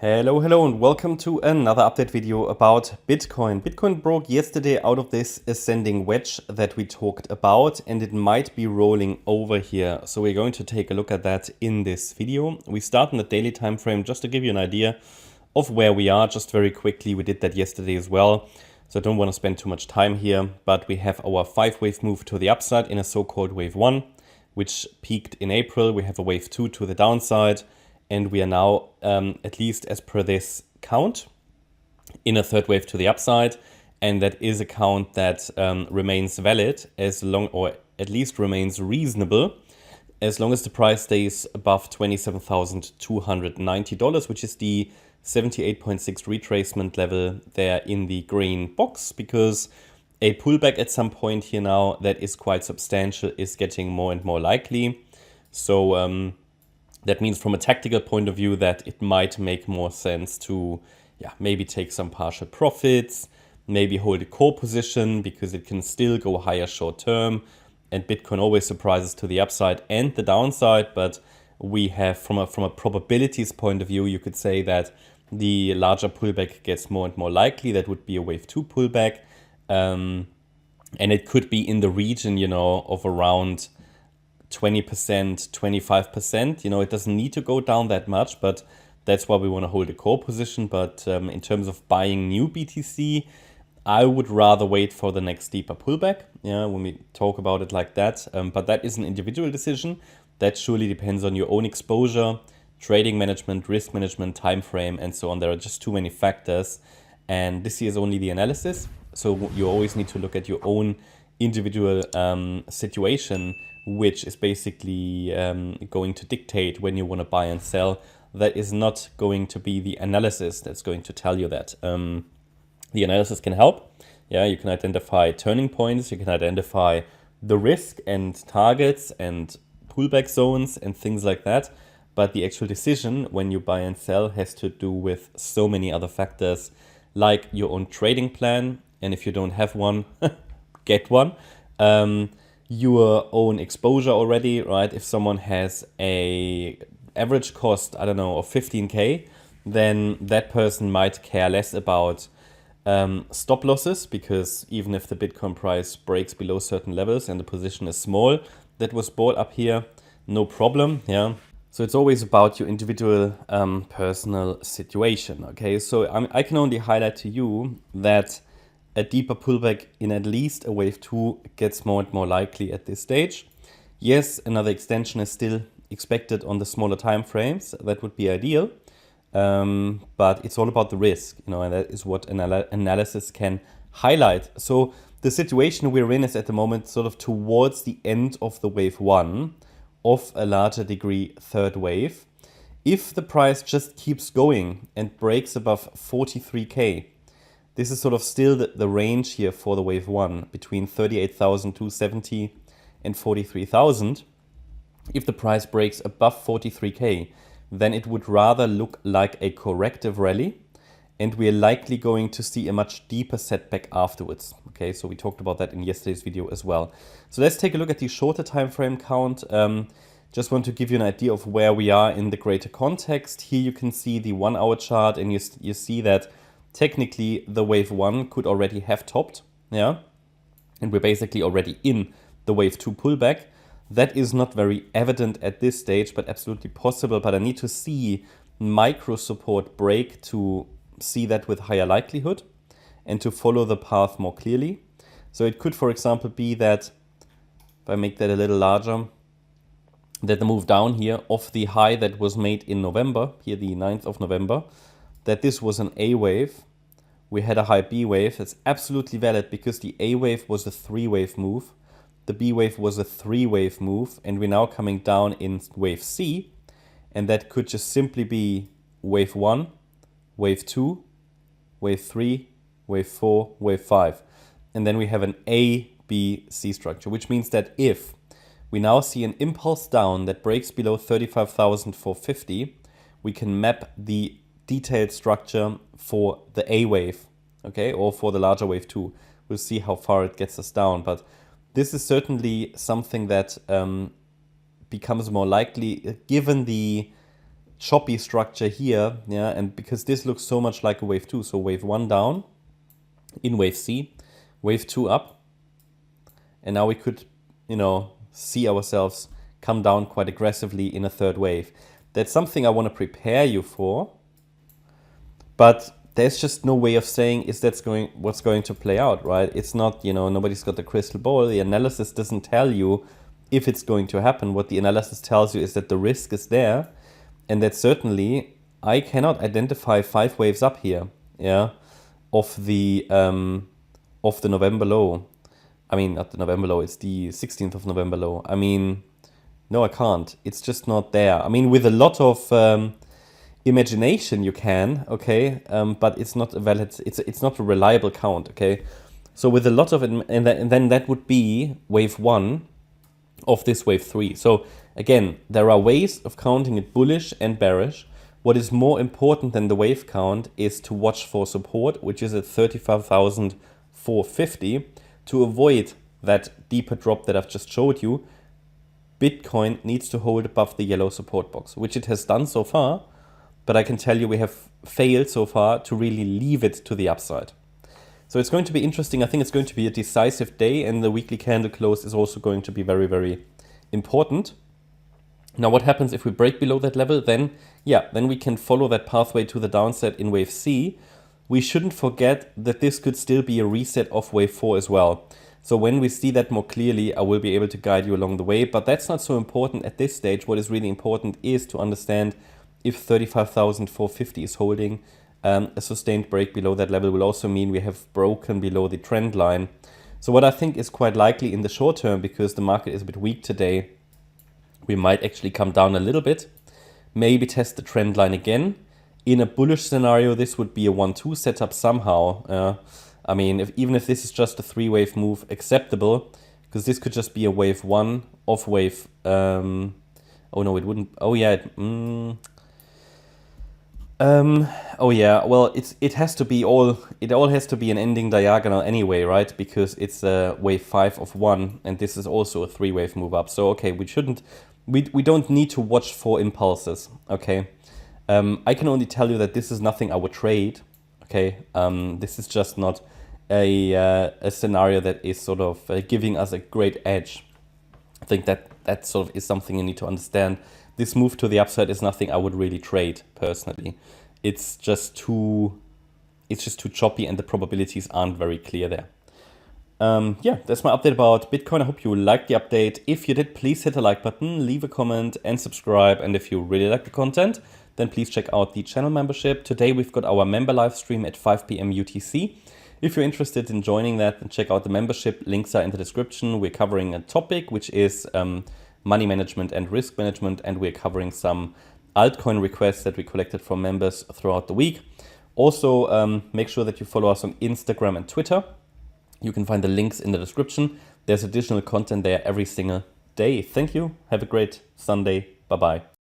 Hello and welcome to another update video about Bitcoin. Bitcoin broke yesterday out of this ascending wedge that we talked about, and it might be rolling over here. So we're going to take a look at that in this video. We start in the daily time frame just to give you an idea of where we are just very quickly. We did that yesterday as well, so I don't want to spend too much time here, but we have our 5-wave move to the upside in a so-called wave 1, which peaked in April. We have a wave 2 to the downside. And we are now, at least as per this count, in a third wave to the upside. And that is a count that remains valid as long, or at least remains reasonable, as long as the price stays above $27,290, which is the 78.6 retracement level there in the green box, because a pullback at some point here now that is quite substantial is getting more and more likely. So, that means from a tactical point of view that it might make more sense to maybe take some partial profits, maybe hold a core position because it can still go higher short term. And Bitcoin always surprises to the upside and the downside. But we have, from a probabilities point of view, you could say that the larger pullback gets more and more likely. That would be a wave 2 pullback. And it could be in the region, of around 20%, 25%, it doesn't need to go down that much, but that's why we want to hold a core position. But in terms of buying new BTC, I would rather wait for the next deeper pullback, when we talk about it like that. But that is an individual decision. That surely depends on your own exposure, trading management, risk management, time frame, and so on. There are just too many factors. And this here is only the analysis. So you always need to look at your own individual situation, which is basically going to dictate when you want to buy and sell. That is not going to be the analysis that's going to tell you that. The analysis can help. You can identify turning points, you can identify the risk and targets and pullback zones and things like that. But the actual decision when you buy and sell has to do with so many other factors, like your own trading plan. And if you don't have one, get one. Your own exposure already, right? If someone has a average cost, I don't know, of 15K, then that person might care less about stop losses, because even if the Bitcoin price breaks below certain levels and the position is small, that was bought up here, no problem, So it's always about your individual personal situation, okay? So I can only highlight to you that a deeper pullback in at least a wave 2 gets more and more likely at this stage. Yes, another extension is still expected on the smaller time frames. That would be ideal. But it's all about the risk, and that is what analysis can highlight. So the situation we're in is at the moment sort of towards the end of the wave 1 of a larger degree third wave. If the price just keeps going and breaks above 43K, this is sort of still the range here for the wave 1, between 38,270 and 43,000. If the price breaks above 43K, then it would rather look like a corrective rally, and we are likely going to see a much deeper setback afterwards. Okay, so we talked about that in yesterday's video as well. So let's take a look at the shorter time frame count. Just want to give you an idea of where we are in the greater context. Here you can see the 1 hour chart, and you see that technically the wave 1 could already have topped, and we're basically already in the wave 2 pullback. That is not very evident at this stage, but absolutely possible. But I need to see micro support break to see that with higher likelihood and to follow the path more clearly. So it could, for example, be that, if I make that a little larger, that the move down here of the high that was made in November, here the 9th of November, that this was an A wave. We had a high B wave. That's absolutely valid because the A wave was a 3-wave move. The B wave was a 3-wave move, and we're now coming down in wave C, and that could just simply be wave 1, wave 2, wave 3, wave 4, wave 5. And then we have an A, B, C structure, which means that if we now see an impulse down that breaks below 35,450, we can map the detailed structure for the A wave, okay, or for the larger wave 2. We'll see how far it gets us down, but this is certainly something that becomes more likely given the choppy structure here, yeah, and because this looks so much like a wave 2, so wave 1 down in wave C, wave 2 up, and now we could, see ourselves come down quite aggressively in a third wave. That's something I want to prepare you for, but there's just no way of saying what's going to play out, right? It's not, nobody's got the crystal ball. The analysis doesn't tell you if it's going to happen. What the analysis tells you is that the risk is there, and that certainly I cannot identify 5 waves up here, yeah, of the November low. I mean, not the November low, it's the 16th of November low. I mean, no, I can't. It's just not there. I mean, with a lot of imagination you can, okay, but it's not a valid, it's not a reliable count, okay. So with a lot of it, and then that would be wave 1 of this wave 3. So again, there are ways of counting it bullish and bearish. What is more important than the wave count is to watch for support, which is at 35,450, to avoid that deeper drop that I've just showed you. Bitcoin needs to hold above the yellow support box, which it has done so far, but I can tell you we have failed so far to really leave it to the upside. So it's going to be interesting. I think it's going to be a decisive day, and the weekly candle close is also going to be very, very important. Now, what happens if we break below that level? Then we can follow that pathway to the downside in wave C. We shouldn't forget that this could still be a reset of wave 4 as well. So when we see that more clearly, I will be able to guide you along the way, but that's not so important at this stage. What is really important is to understand if 35,450 is holding. A sustained break below that level will also mean we have broken below the trend line. So what I think is quite likely in the short term, because the market is a bit weak today, we might actually come down a little bit, maybe test the trend line again. In a bullish scenario, this would be a 1-2 setup somehow. I mean, even if this is just a 3-wave move, acceptable, because this could just be a wave 1 off wave. Oh no, it wouldn't. Oh yeah. Oh yeah. Well, it has to be all. It all has to be an ending diagonal anyway, right? Because it's a wave 5 of 1, and this is also a 3-wave move up. So okay, we shouldn't. We don't need to watch for impulses. Okay. I can only tell you that this is nothing I would trade. Okay. This is just not a scenario that is sort of giving us a great edge. I think that sort of is something you need to understand. This move to the upside is nothing I would really trade personally. It's just too choppy, and the probabilities aren't very clear there. That's my update about Bitcoin. I hope you liked the update. If you did, please hit the like button, leave a comment, and subscribe. And if you really like the content, then please check out the channel membership. Today we've got our member live stream at 5 p.m. UTC. If you're interested in joining that, then check out the membership. Links are in the description. We're covering a topic which is money management and risk management, and we're covering some altcoin requests that we collected from members throughout the week. Also, make sure that you follow us on Instagram and Twitter. You can find the links in the description. There's additional content there every single day. Thank you. Have a great Sunday. Bye-bye.